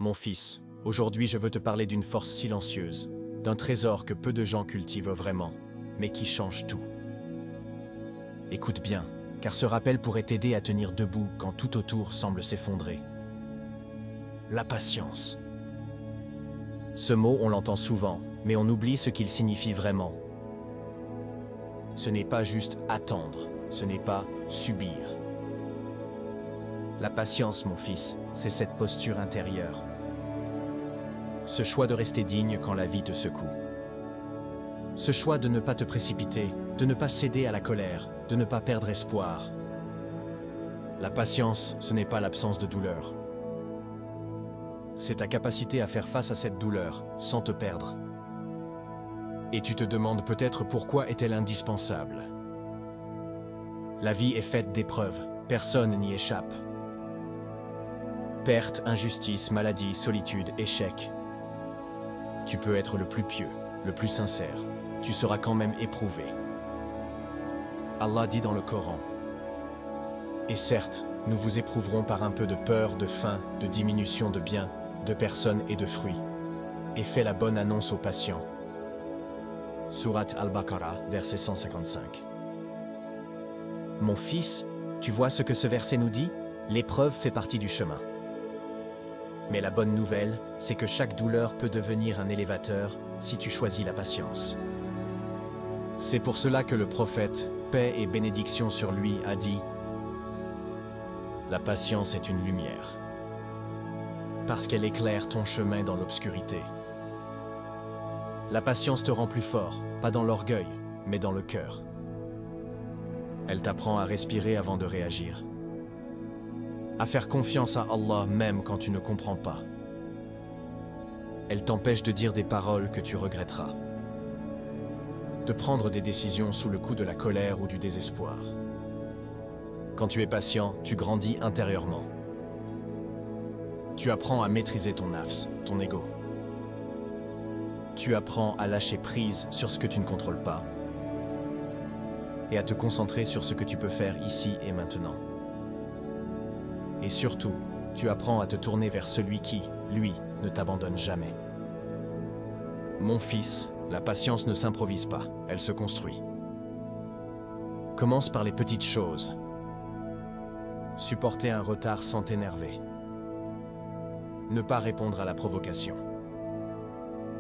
Mon fils, aujourd'hui je veux te parler d'une force silencieuse, d'un trésor que peu de gens cultivent vraiment, mais qui change tout. Écoute bien, car ce rappel pourrait t'aider à tenir debout quand tout autour semble s'effondrer. La patience. Ce mot, on l'entend souvent, mais on oublie ce qu'il signifie vraiment. Ce n'est pas juste attendre, ce n'est pas subir. La patience, mon fils, c'est cette posture intérieure. Ce choix de rester digne quand la vie te secoue. Ce choix de ne pas te précipiter, de ne pas céder à la colère, de ne pas perdre espoir. La patience, ce n'est pas l'absence de douleur. C'est ta capacité à faire face à cette douleur, sans te perdre. Et tu te demandes peut-être pourquoi est-elle indispensable. La vie est faite d'épreuves, personne n'y échappe. Perte, injustice, maladie, solitude, échec. Tu peux être le plus pieux, le plus sincère, tu seras quand même éprouvé. Allah dit dans le Coran, « Et certes, nous vous éprouverons par un peu de peur, de faim, de diminution de biens, de personnes et de fruits. Et fais la bonne annonce aux patients. » Sourate Al-Baqarah, verset 155. Mon fils, tu vois ce que ce verset nous dit? L'épreuve fait partie du chemin. Mais la bonne nouvelle, c'est que chaque douleur peut devenir un élévateur si tu choisis la patience. C'est pour cela que le prophète, paix et bénédiction sur lui, a dit « La patience est une lumière, parce qu'elle éclaire ton chemin dans l'obscurité. » La patience te rend plus fort, pas dans l'orgueil, mais dans le cœur. Elle t'apprend à respirer avant de réagir, à faire confiance à Allah même quand tu ne comprends pas. Elle t'empêche de dire des paroles que tu regretteras, de prendre des décisions sous le coup de la colère ou du désespoir. Quand tu es patient, tu grandis intérieurement. Tu apprends à maîtriser ton nafs, ton ego. Tu apprends à lâcher prise sur ce que tu ne contrôles pas et à te concentrer sur ce que tu peux faire ici et maintenant. Et surtout, tu apprends à te tourner vers celui qui, lui, ne t'abandonne jamais. Mon fils, la patience ne s'improvise pas, elle se construit. Commence par les petites choses. Supporter un retard sans t'énerver. Ne pas répondre à la provocation.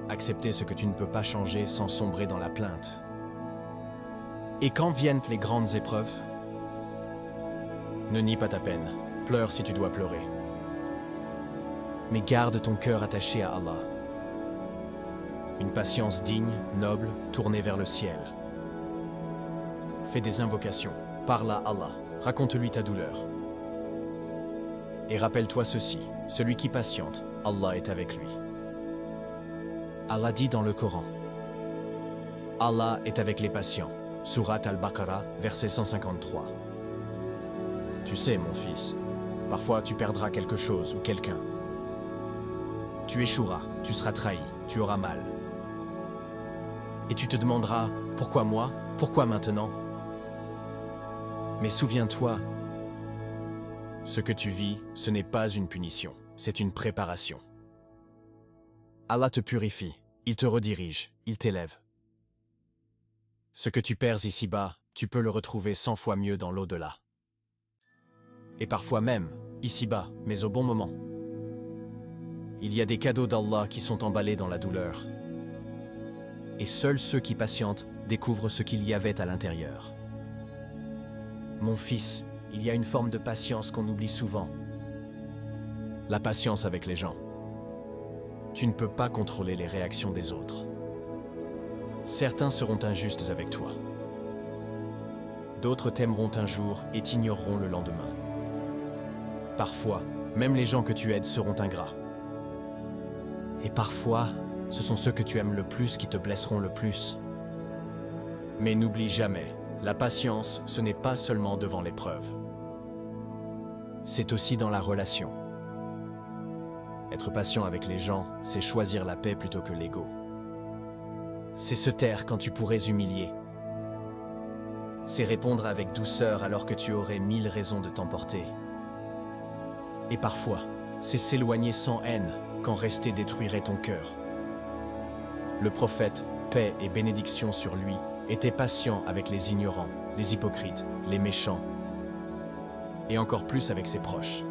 Accepter ce que tu ne peux pas changer sans sombrer dans la plainte. Et quand viennent les grandes épreuves, ne nie pas ta peine. Pleure si tu dois pleurer. Mais garde ton cœur attaché à Allah. Une patience digne, noble, tournée vers le ciel. Fais des invocations, parle à Allah, raconte-lui ta douleur. Et rappelle-toi ceci, celui qui patiente, Allah est avec lui. Allah dit dans le Coran, « Allah est avec les patients » Sourate Al-Baqarah, verset 153. Tu sais, mon fils, parfois tu perdras quelque chose ou quelqu'un. Tu échoueras, tu seras trahi, tu auras mal. Et tu te demanderas, pourquoi moi? Pourquoi maintenant? Mais souviens-toi, ce que tu vis, ce n'est pas une punition, c'est une préparation. Allah te purifie, il te redirige, il t'élève. Ce que tu perds ici-bas, tu peux le retrouver 100 fois mieux dans l'au-delà. Et parfois même, ici-bas, mais au bon moment. Il y a des cadeaux d'Allah qui sont emballés dans la douleur. Et seuls ceux qui patientent découvrent ce qu'il y avait à l'intérieur. Mon fils, il y a une forme de patience qu'on oublie souvent. La patience avec les gens. Tu ne peux pas contrôler les réactions des autres. Certains seront injustes avec toi. D'autres t'aimeront un jour et t'ignoreront le lendemain. Parfois, même les gens que tu aides seront ingrats. Et parfois, ce sont ceux que tu aimes le plus qui te blesseront le plus. Mais n'oublie jamais, la patience, ce n'est pas seulement devant l'épreuve. C'est aussi dans la relation. Être patient avec les gens, c'est choisir la paix plutôt que l'ego. C'est se taire quand tu pourrais humilier. C'est répondre avec douceur alors que tu aurais 1000 raisons de t'emporter. Et parfois, c'est s'éloigner sans haine, quand rester détruirait ton cœur. Le prophète, paix et bénédiction sur lui, était patient avec les ignorants, les hypocrites, les méchants, et encore plus avec ses proches.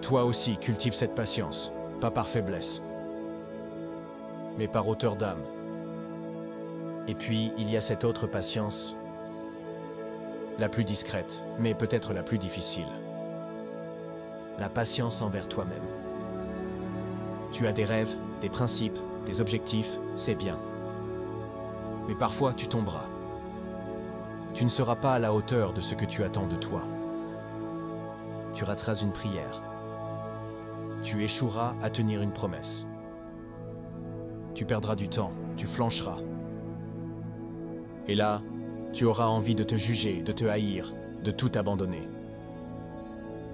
Toi aussi, cultive cette patience, pas par faiblesse, mais par hauteur d'âme. Et puis, il y a cette autre patience, la plus discrète, mais peut-être la plus difficile. La patience envers toi-même. Tu as des rêves, des principes, des objectifs, c'est bien. Mais parfois, tu tomberas. Tu ne seras pas à la hauteur de ce que tu attends de toi. Tu rateras une prière. Tu échoueras à tenir une promesse. Tu perdras du temps, tu flancheras. Et là, tu auras envie de te juger, de te haïr, de tout abandonner.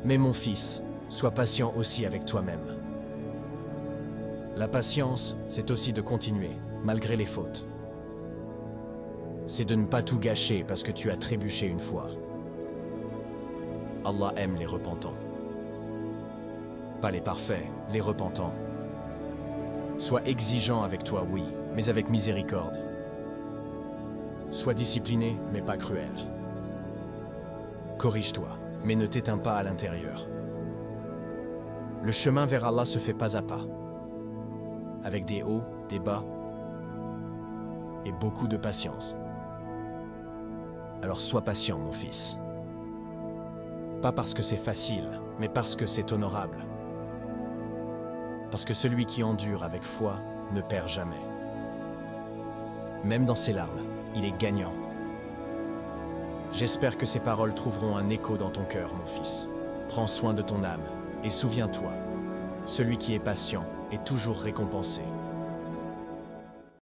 Mais mon fils, sois patient aussi avec toi-même. La patience, c'est aussi de continuer, malgré les fautes. C'est de ne pas tout gâcher parce que tu as trébuché une fois. Allah aime les repentants. Pas les parfaits, les repentants. Sois exigeant avec toi, oui, mais avec miséricorde. Sois discipliné, mais pas cruel. Corrige-toi, mais ne t'éteins pas à l'intérieur. Le chemin vers Allah se fait pas à pas, avec des hauts, des bas et beaucoup de patience. Alors sois patient, mon fils. Pas parce que c'est facile, mais parce que c'est honorable. Parce que celui qui endure avec foi ne perd jamais. Même dans ses larmes, il est gagnant. J'espère que ces paroles trouveront un écho dans ton cœur, mon fils. Prends soin de ton âme et souviens-toi, celui qui est patient est toujours récompensé.